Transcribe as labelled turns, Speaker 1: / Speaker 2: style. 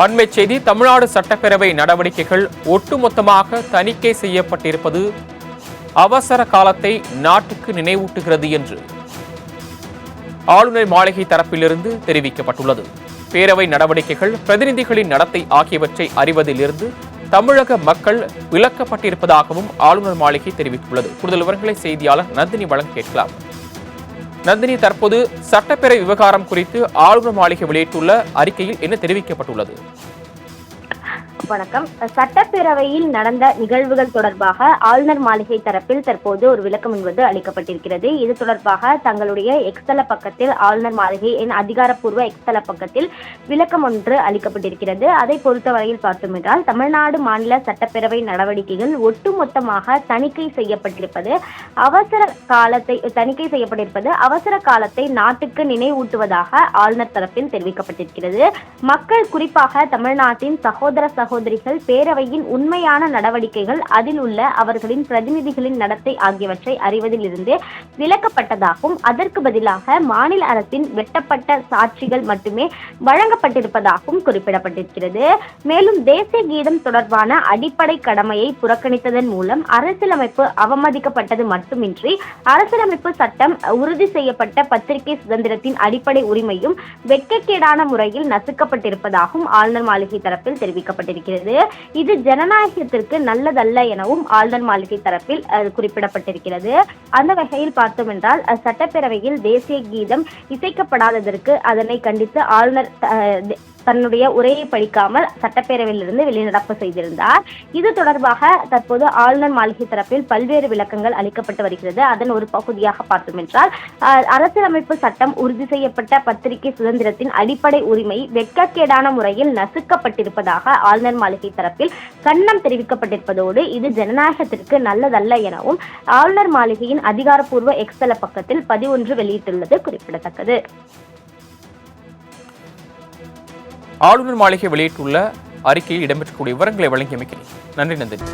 Speaker 1: அண்மை செய்தி. தமிழ்நாடு சட்டப்பேரவை நடவடிக்கைகள் ஒட்டுமொத்தமாக தணிக்கை செய்யப்பட்டிருப்பது அவசர காலத்தை நாட்டுக்கு நினைவூட்டுகிறது என்று ஆளுநர் மாளிகை தரப்பிலிருந்து தெரிவிக்கப்பட்டுள்ளது. பேரவை நடவடிக்கைகள், பிரதிநிதிகளின் நடத்தை ஆகியவற்றை அறிவதிலிருந்து தமிழக மக்கள் விலக்கப்பட்டிருப்பதாகவும் ஆளுநர் மாளிகை தெரிவித்துள்ளது. கூடுதல் விவரங்களை செய்தியாளர் நந்தினி வழங்க கேட்கலாம். நந்தினி, தற்போது சட்டப்பேரவை விவகாரம் குறித்து ஆளுநர் மாளிகை வெளியிட்டுள்ள அறிக்கையில் என்ன தெரிவிக்கப்பட்டுள்ளது?
Speaker 2: வணக்கம். சட்டப்பேரவையில் நடந்த நிகழ்வுகள் தொடர்பாக ஆளுநர் மாளிகை தரப்பில் தற்போது ஒரு விளக்கம் என்பது அளிக்கப்பட்டிருக்கிறது. இது தொடர்பாக தங்களுடைய எக்ஸ்தல பக்கத்தில் ஆளுநர் மாளிகையின் அதிகாரப்பூர்வ எக்ஸ்தல பக்கத்தில் விளக்கம் ஒன்று அளிக்கப்பட்டிருக்கிறது. அதை பொறுத்தவரையில் பார்த்தோம் என்றால், தமிழ்நாடு மாநில சட்டப்பேரவை நடவடிக்கைகள் ஒட்டுமொத்தமாக தணிக்கை செய்யப்பட்டிருப்பது அவசர காலத்தை நாட்டுக்கு நினைவூட்டுவதாக ஆளுநர் தரப்பில் தெரிவிக்கப்பட்டிருக்கிறது. மக்கள், குறிப்பாக தமிழ்நாட்டின் சகோதர சகோதரிகள் பேரவையின் உண்மையான நடவடிக்கைகள், அதில் உள்ள அவர்களின் பிரதிநிதிகளின் நடத்தை ஆகியவற்றை அறிவதில் இருந்து விலக்கப்பட்டதாகவும், அதற்கு பதிலாக மாநில அரசின் வெட்டப்பட்ட சாட்சிகள் மட்டுமே வழங்கப்பட்டிருப்பதாகவும் குறிப்பிடப்பட்டிருக்கிறது. மேலும் தேசிய கீதம் தொடர்பான அடிப்படை கடமையை புறக்கணித்ததன் மூலம் அரசியலமைப்பு அவமதிக்கப்பட்டது மட்டுமின்றி, அரசியலமைப்பு சட்டம் உறுதி செய்யப்பட்ட பத்திரிகை சுதந்திரத்தின் அடிப்படை உரிமையும் வெட்கக்கேடான முறையில் நசுக்கப்பட்டிருப்பதாகவும் ஆளுநர் மாளிகை தரப்பில் தெரிவிக்கப்பட்டிருக்கிறது. இது ஜனநாயகத்திற்கு நல்லதல்ல எனவும் ஆளுநர் மாளிகை தரப்பில் குறிப்பிடப்பட்டிருக்கிறது. அந்த வகையில் பார்த்தோம் என்றால், சட்டப்பேரவையில் தேசிய கீதம் இசைக்கப்படாததற்கு அதனை கண்டித்து ஆளுநர் தன்னுடைய உரையை படிக்காமல் சட்டப்பேரவையிலிருந்து வெளிநடப்பு செய்திருந்தார். இது தொடர்பாக தற்போது ஆளுநர் மாளிகை தரப்பில் பல்வேறு விளக்கங்கள் அளிக்கப்பட்டு வருகிறது. அதன் ஒரு பகுதியாக பார்த்தோம் என்றால், அரசியலமைப்பு சட்டம் உறுதி செய்யப்பட்ட பத்திரிகை சுதந்திரத்தின் அடிப்படை உரிமை வெட்கக்கேடான முறையில் நசுக்கப்பட்டிருப்பதாக ஆளுநர் மாளிகை தரப்பில் கண்டனம் தெரிவிக்கப்பட்டிருப்பதோடு, இது ஜனநாயகத்திற்கு நல்லதல்ல எனவும் ஆளுநர் மாளிகையின் அதிகாரப்பூர்வ எக்ஸ்தல பக்கத்தில் பதிவொன்று வெளியிட்டுள்ளது குறிப்பிடத்தக்கது.
Speaker 1: ஆளுநர் மாளிகை வெளியிட்டுள்ள அறிக்கையில் இடம்பெற்றக்கூடிய விவரங்களை வழங்கியமைக்கு நன்றி நந்தினி.